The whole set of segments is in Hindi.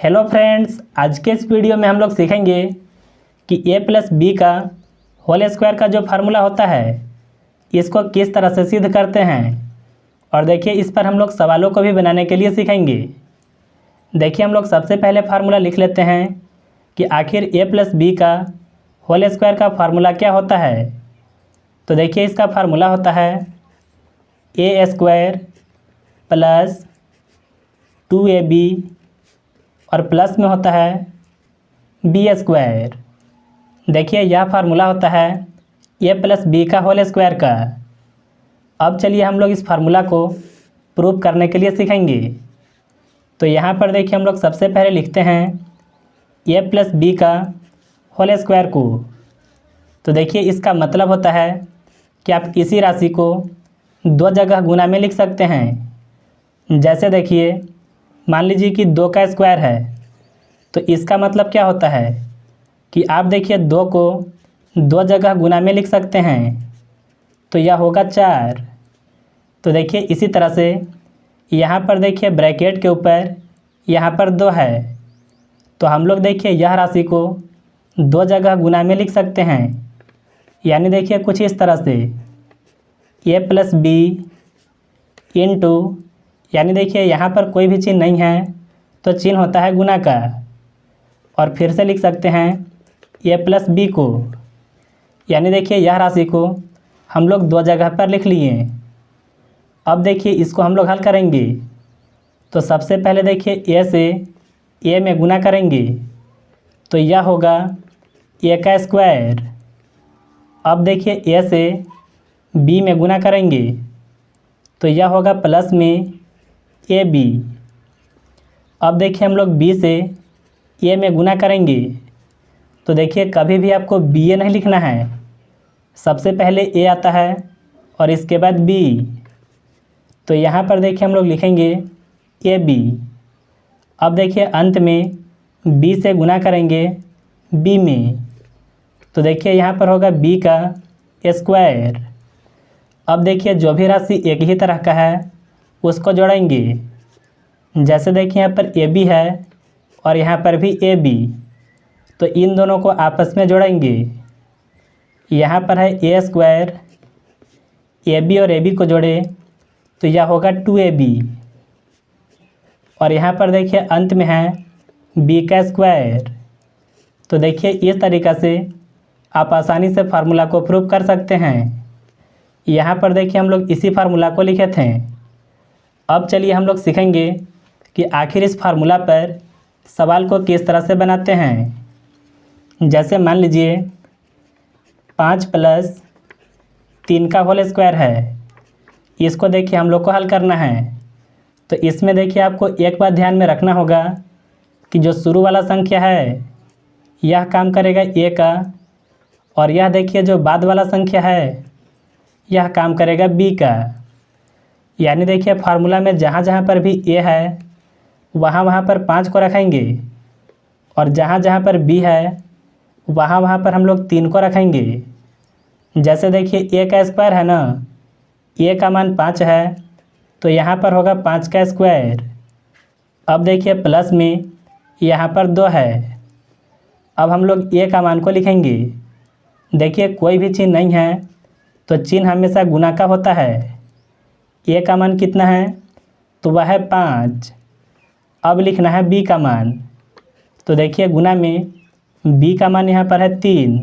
हेलो फ्रेंड्स, आज के इस वीडियो में हम लोग सीखेंगे कि a प्लस बी का होल स्क्वायर का जो फार्मूला होता है इसको किस तरह से सिद्ध करते हैं। और देखिए, इस पर हम लोग सवालों को भी बनाने के लिए सीखेंगे। देखिए, हम लोग सबसे पहले फार्मूला लिख लेते हैं कि आखिर a प्लस बी का होल स्क्वायर का फार्मूला क्या होता है। तो देखिए, इसका फार्मूला होता है ए स्क्वायर प्लस 2ab और प्लस में होता है बी स्क्वायर। देखिए, यह फार्मूला होता है ए प्लस बी का होल स्क्वायर का। अब चलिए हम लोग इस फार्मूला को प्रूव करने के लिए सीखेंगे। तो यहाँ पर देखिए, हम लोग सबसे पहले लिखते हैं ए प्लस बी का होल स्क्वायर को। तो देखिए, इसका मतलब होता है कि आप इसी राशि को दो जगह गुना में लिख सकते हैं। जैसे देखिए, मान लीजिए कि 2 का स्क्वायर है, तो इसका मतलब क्या होता है कि आप देखिए 2 को दो जगह गुना में लिख सकते हैं, तो यह होगा 4। तो देखिए, इसी तरह से यहाँ पर देखिए ब्रैकेट के ऊपर यहाँ पर 2 है, तो हम लोग देखिए यह राशि को दो जगह गुना में लिख सकते हैं। यानी देखिए कुछ इस तरह से ए प्लस बी इंटू, यानी देखिए यहाँ पर कोई भी चिन्ह नहीं है तो चिन्ह होता है गुना का। और फिर से लिख सकते हैं ए प्लस बी को। यानी देखिए यह राशि को हम लोग दो जगह पर लिख लिए। अब देखिए इसको हम लोग हल करेंगे। तो सबसे पहले देखिए ए से ए में गुना करेंगे, तो यह होगा ए का स्क्वायर। अब देखिए ए से बी में गुना करेंगे, तो यह होगा प्लस में ए बी। अब देखिए हम लोग बी से ए में गुना करेंगे, तो देखिए कभी भी आपको बी ए नहीं लिखना है, सबसे पहले ए आता है और इसके बाद बी। तो यहाँ पर देखिए हम लोग लिखेंगे ए बी। अब देखिए अंत में बी से गुना करेंगे बी में, तो देखिए यहाँ पर होगा बी का स्क्वायर। अब देखिए जो भी राशि एक ही तरह का है उसको जोड़ेंगे। जैसे देखिए यहाँ पर ए बी है और यहाँ पर भी ए बी, तो इन दोनों को आपस में जोड़ेंगे। यहाँ पर है ए स्क्वायर, ए बी और ए बी को जोड़े तो यह होगा 2ab। और यहाँ पर देखिए अंत में है बी का स्क्वायर। तो देखिए इस तरीक़ा से आप आसानी से फार्मूला को प्रूव कर सकते हैं। यहाँ पर देखिए हम लोग इसी फार्मूला को लिखे थे। अब चलिए हम लोग सीखेंगे कि आखिर इस फार्मूला पर सवाल को किस तरह से बनाते हैं। जैसे मान लीजिए 5 प्लस 3 का होल स्क्वायर है, इसको देखिए हम लोग को हल करना है। तो इसमें देखिए आपको एक बात ध्यान में रखना होगा कि जो शुरू वाला संख्या है यह काम करेगा ए का, और यह देखिए जो बाद वाला संख्या है यह काम करेगा बी का। यानी देखिए फार्मूला में जहाँ जहाँ पर भी ए है वहाँ पर 5 को रखेंगे, और जहाँ जहाँ पर बी है वहाँ पर हम लोग 3 को रखेंगे। जैसे देखिए ए का स्क्वायर है ना, ए का मान 5 है, तो यहाँ पर होगा 5 का स्क्वायर। अब देखिए प्लस में यहाँ पर 2 है। अब हम लोग ए का मान को लिखेंगे। देखिए कोई भी चिन्ह नहीं है तो चिन्ह हमेशा गुना का होता है। ए का मान कितना है, तो वह है 5। अब लिखना है बी का मान, तो देखिए गुना में बी का मान यहाँ पर है 3।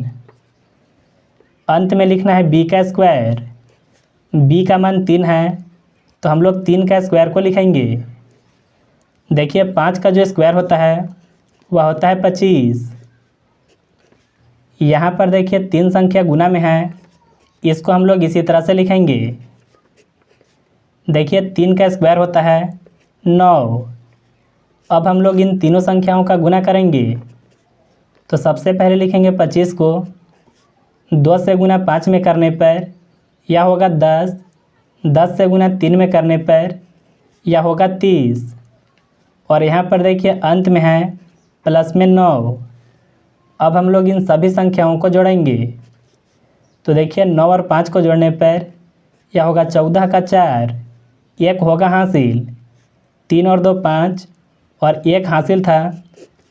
अंत में लिखना है बी का स्क्वायर। बी का मान 3 है, तो हम लोग 3 का स्क्वायर को लिखेंगे। देखिए 5 का जो स्क्वायर होता है वह होता है 25। यहाँ पर देखिए 3 संख्या गुना में है, इसको हम लोग इसी तरह से लिखेंगे। देखिए 3 का स्क्वायर होता है 9। अब हम लोग इन तीनों संख्याओं का गुना करेंगे। तो सबसे पहले लिखेंगे 25 को 2 से गुना 5 में करने पर यह होगा 10। 10 से गुना 3 में करने पर यह होगा 30। और यहाँ पर देखिए अंत में है प्लस में 9। अब हम लोग इन सभी संख्याओं को जोड़ेंगे। तो देखिए 9 और 5 को जोड़ने पर यह होगा 14 का 4, 1 होगा हासिल। 3 और 2 5, और 1 हासिल था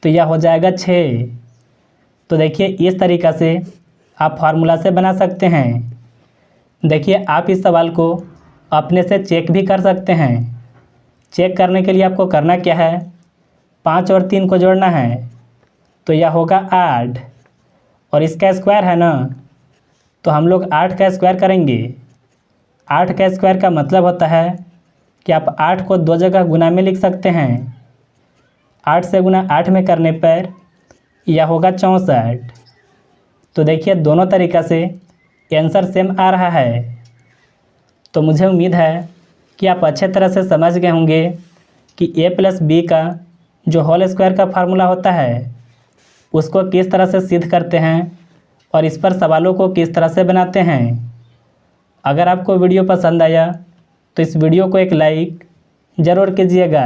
तो यह हो जाएगा 6। तो देखिए इस तरीक़ा से आप फार्मूला से बना सकते हैं। देखिए आप इस सवाल को अपने से चेक भी कर सकते हैं। चेक करने के लिए आपको करना क्या है, 5 और 3 को जोड़ना है तो यह होगा 8 और इसका स्क्वायर है ना, तो हम लोग 8 का स्क्वायर करेंगे। 8 का स्क्वायर का मतलब होता है कि आप 8 को 2 जगह गुना में लिख सकते हैं। 8 से गुना 8 में करने पर यह होगा 64। तो देखिए दोनों तरीक़ा से आंसर सेम आ रहा है। तो मुझे उम्मीद है कि आप अच्छे तरह से समझ गए होंगे कि a प्लस बी का जो होल स्क्वायर का फार्मूला होता है उसको किस तरह से सिद्ध करते हैं और इस पर सवालों को किस तरह से बनाते हैं। अगर आपको वीडियो पसंद आया तो इस वीडियो को एक लाइक ज़रूर कीजिएगा।